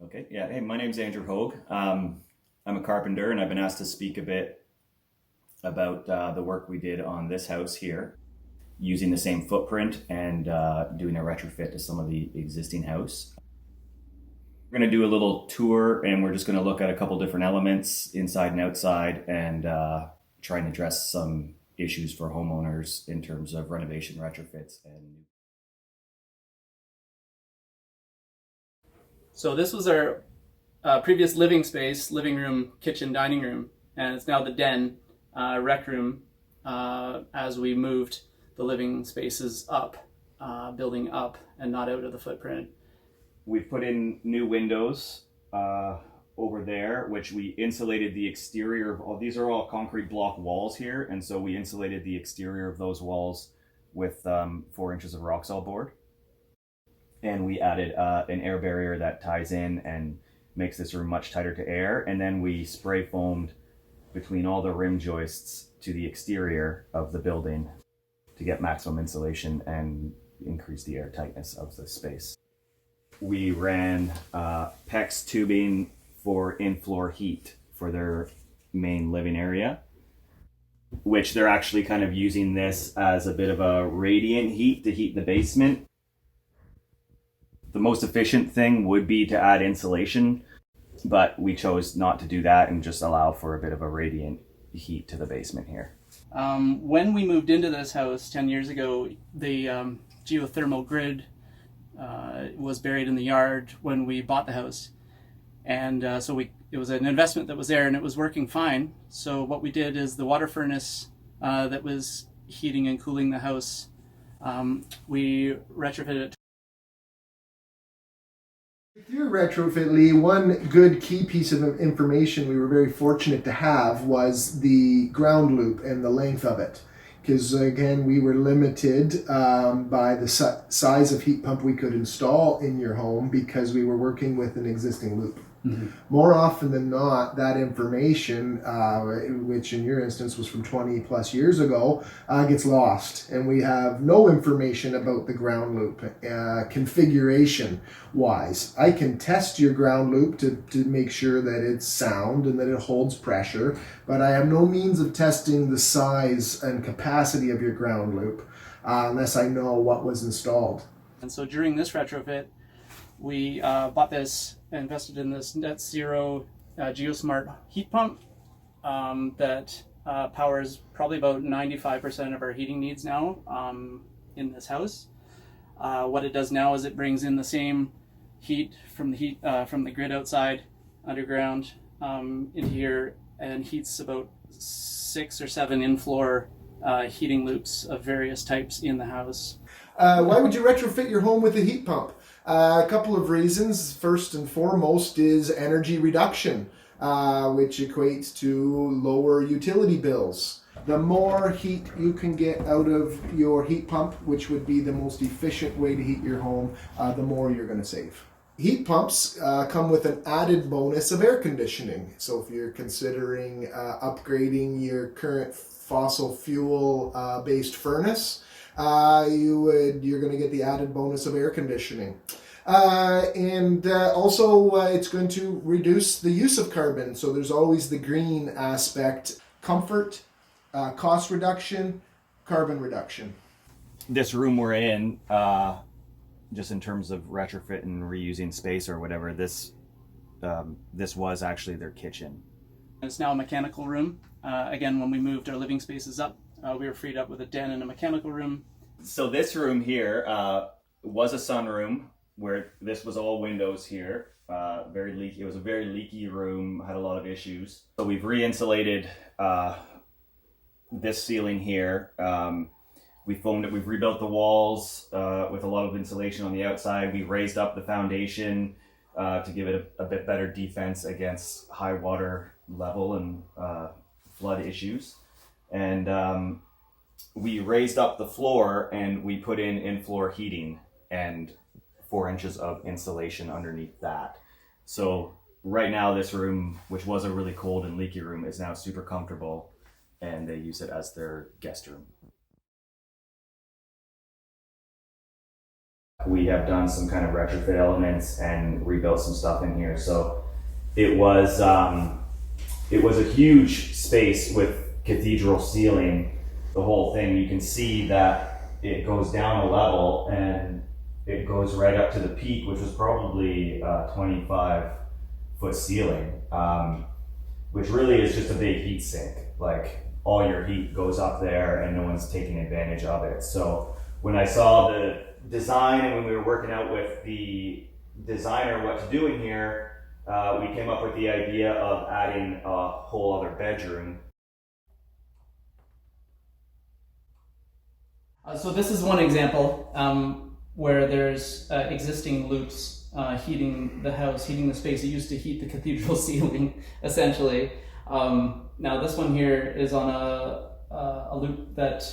Okay, yeah. Hey, my name's Andrew Hogue. I'm a carpenter, and I've been asked to speak a bit about the work we did on this house here, using the same footprint and doing a retrofit to some of the existing house. We're going to do a little tour, and we're just going to look at a couple different elements inside and outside, and try and address some issues for homeowners in terms of renovation retrofits and. So this was our previous living space, living room, kitchen, dining room, and it's now the den, rec room, as we moved the living spaces up, building up and not out of the footprint. We've put in new windows over there, which we insulated the exterior of all. These are all concrete block walls here, and so we insulated the exterior of those walls with 4 inches of rock salt board. And we added an air barrier that ties in and makes this room much tighter to air. And then we spray foamed between all the rim joists to the exterior of the building to get maximum insulation and increase the air tightness of the space. We ran PEX tubing for in-floor heat for their main living area, which they're actually kind of using this as a bit of a radiant heat to heat the basement. The most efficient thing would be to add insulation, but we chose not to do that and just allow for a bit of a radiant heat to the basement here. When we moved into this house 10 years ago, the geothermal grid was buried in the yard when we bought the house. And so it was an investment that was there and it was working fine. So what we did is the water furnace that was heating and cooling the house, we retrofitted it. With your retrofit, Lee, one good key piece of information we were very fortunate to have was the ground loop and the length of it. Because again, we were limited by the size of heat pump we could install in your home because we were working with an existing loop. Mm-hmm. More often than not, that information, which in your instance was from 20 plus years ago, gets lost. And we have no information about the ground loop configuration wise. I can test your ground loop to make sure that it's sound and that it holds pressure, but I have no means of testing the size and capacity of your ground loop unless I know what was installed. And so during this retrofit, we bought this, invested in this net zero GeoSmart heat pump that powers probably about 95% of our heating needs now in this house. What it does now is it brings in the same heat from the grid outside underground into here and heats about 6 or 7 in-floor heating loops of various types in the house. Why would you retrofit your home with a heat pump? A couple of reasons. First and foremost is energy reduction, which equates to lower utility bills. The more heat you can get out of your heat pump, which would be the most efficient way to heat your home, the more you're going to save. Heat pumps come with an added bonus of air conditioning. So if you're considering upgrading your current fossil fuel based furnace, you're going to get the added bonus of air conditioning. And also it's going to reduce the use of carbon. So there's always the green aspect: comfort, cost reduction, carbon reduction. This room we're in, just in terms of retrofit and reusing space or whatever, this was actually their kitchen. It's now a mechanical room. Again, when we moved our living spaces up, we were freed up with a den and a mechanical room. So this room here was a sunroom where this was all windows here. Very leaky. It was a very leaky room, had a lot of issues. So we've re-insulated this ceiling here. We foamed it. We've rebuilt the walls with a lot of insulation on the outside. We raised up the foundation to give it a bit better defense against high water level and flood issues. And we raised up the floor and we put in-floor heating and 4 inches of insulation underneath that. So right now this room, which was a really cold and leaky room, is now super comfortable and they use it as their guest room. we have done some kind of retrofit elements and rebuilt some stuff in here. So it was a huge space with cathedral ceiling, the whole thing. You can see that it goes down a level and it goes right up to the peak, which was probably 25-foot ceiling, which really is just a big heat sink. Like, all your heat goes up there and no one's taking advantage of it. So when I saw the design and when we were working out with the designer what to do in here, we came up with the idea of adding a whole other bedroom. So this is one example where there's existing loops heating the house, heating the space. It used to heat the cathedral ceiling, essentially. Now this one here is on a loop that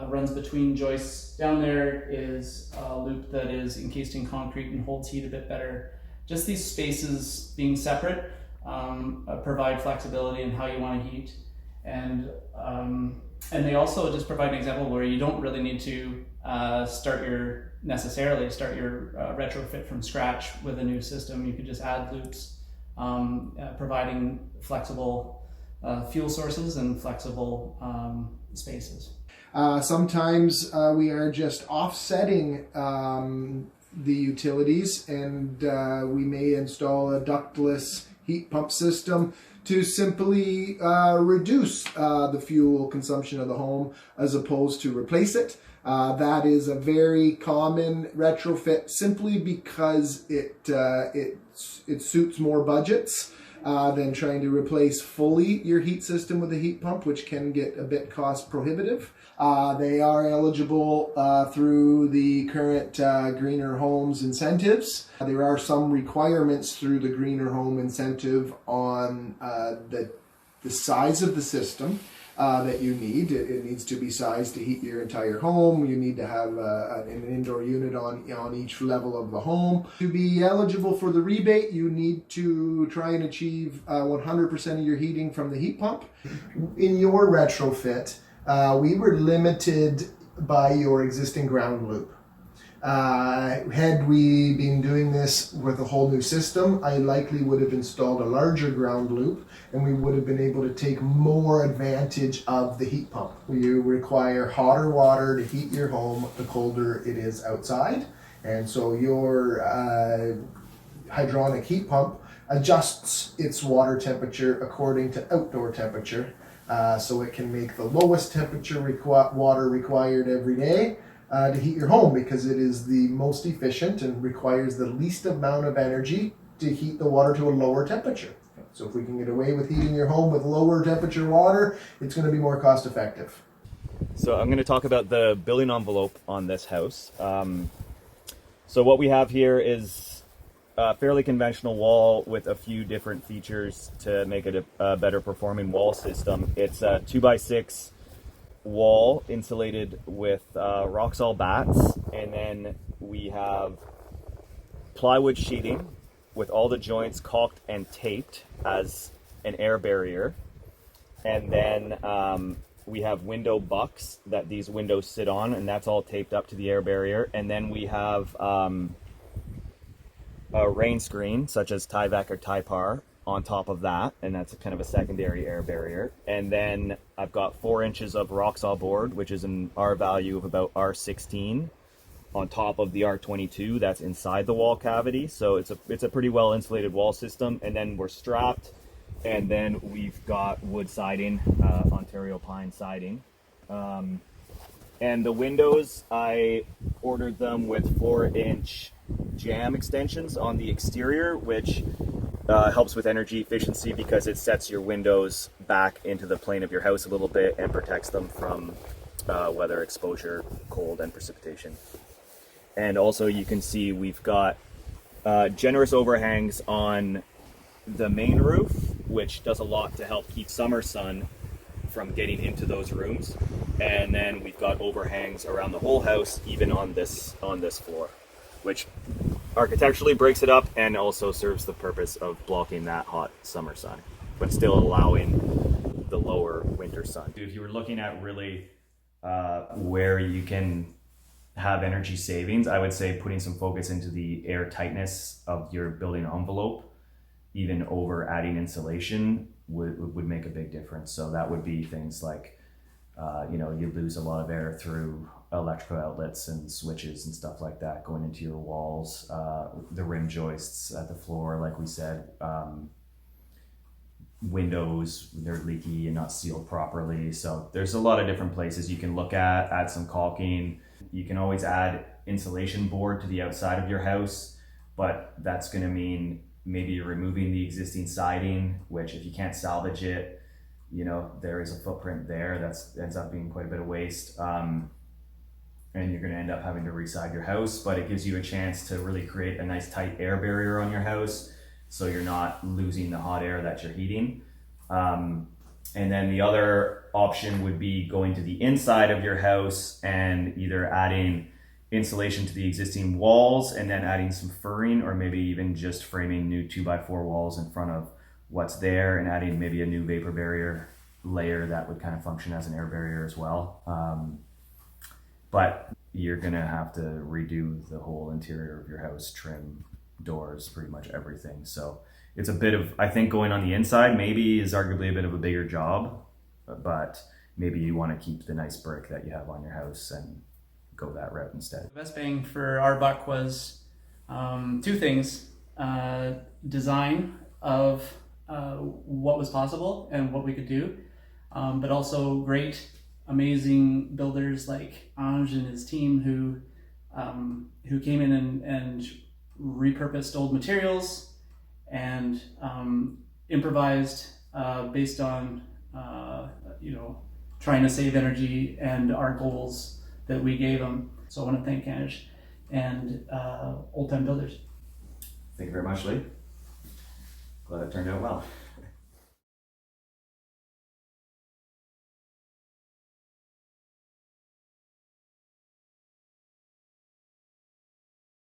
runs between joists. Down there is a loop that is encased in concrete and holds heat a bit better. Just these spaces being separate provide flexibility in how you want to heat, and they also just provide an example where you don't really need to start your retrofit from scratch with a new system. You could just add loops, providing flexible fuel sources and flexible spaces. Sometimes we are just offsetting the utilities, and we may install a ductless heat pump system to simply reduce the fuel consumption of the home as opposed to replace it. That is a very common retrofit simply because it suits more budgets than trying to replace fully your heat system with a heat pump, which can get a bit cost prohibitive. They are eligible through the current Greener Homes incentives. There are some requirements through the Greener Home incentive on the size of the system that you need. It needs to be sized to heat your entire home. You need to have an indoor unit on each level of the home. To be eligible for the rebate, you need to try and achieve 100% of your heating from the heat pump. In your retrofit, we were limited by your existing ground loop. Had we been doing this with a whole new system, I likely would have installed a larger ground loop, and we would have been able to take more advantage of the heat pump. You require hotter water to heat your home the colder it is outside, and so your hydronic heat pump adjusts its water temperature according to outdoor temperature, so it can make the lowest temperature water required every day to heat your home, because it is the most efficient and requires the least amount of energy to heat the water to a lower temperature. So if we can get away with heating your home with lower temperature water, it's going to be more cost effective. So I'm going to talk about the building envelope on this house. So what we have here is a fairly conventional wall with a few different features to make it a better performing wall system. It's a 2x6 wall insulated with Roxol bats, and then we have plywood sheeting with all the joints caulked and taped as an air barrier, and then we have window bucks that these windows sit on, and that's all taped up to the air barrier. And then we have a rain screen such as Tyvek or Typar on top of that, and that's kind of a secondary air barrier. And then I've got 4 inches of Roxol board, which is an R value of about R16, on top of the R22 that's inside the wall cavity. So it's a pretty well insulated wall system. And then we're strapped, and then we've got wood siding, Ontario pine siding. And the windows, I ordered them with 4-inch jam extensions on the exterior, which helps with energy efficiency because it sets your windows back into the plane of your house a little bit and protects them from weather exposure, cold, and precipitation. And also you can see we've got generous overhangs on the main roof, which does a lot to help keep summer sun from getting into those rooms. And then we've got overhangs around the whole house, even on this floor, which architecturally breaks it up and also serves the purpose of blocking that hot summer sun, but still allowing the lower winter sun. If you were looking at really where you can have energy savings, I would say putting some focus into the air tightness of your building envelope, even over adding insulation, would make a big difference. So that would be things like, you lose a lot of air through electrical outlets and switches and stuff like that going into your walls, the rim joists at the floor, like we said, windows, they're leaky and not sealed properly. So there's a lot of different places you can look at, add some caulking. You can always add insulation board to the outside of your house, but that's going to mean maybe you're removing the existing siding, which if you can't salvage it, there is a footprint there that ends up being quite a bit of waste. And you're going to end up having to reside your house, but it gives you a chance to really create a nice tight air barrier on your house, so you're not losing the hot air that you're heating. And then the other option would be going to the inside of your house and either adding insulation to the existing walls and then adding some furring, or maybe even just framing new 2x4 walls in front of what's there and adding maybe a new vapor barrier layer that would kind of function as an air barrier as well. But you're gonna have to redo the whole interior of your house, trim, doors, pretty much everything. So it's a bit of, I think going on the inside maybe is arguably a bit of a bigger job, but maybe you want to keep the nice brick that you have on your house and go that route instead. The best bang for our buck was two things: design of what was possible and what we could do, but also great, amazing builders like Ange and his team who came in and repurposed old materials and improvised based on trying to save energy and our goals that we gave them. So I want to thank Ange and Old Time Builders. Thank you very much, Lee. Glad it turned out well.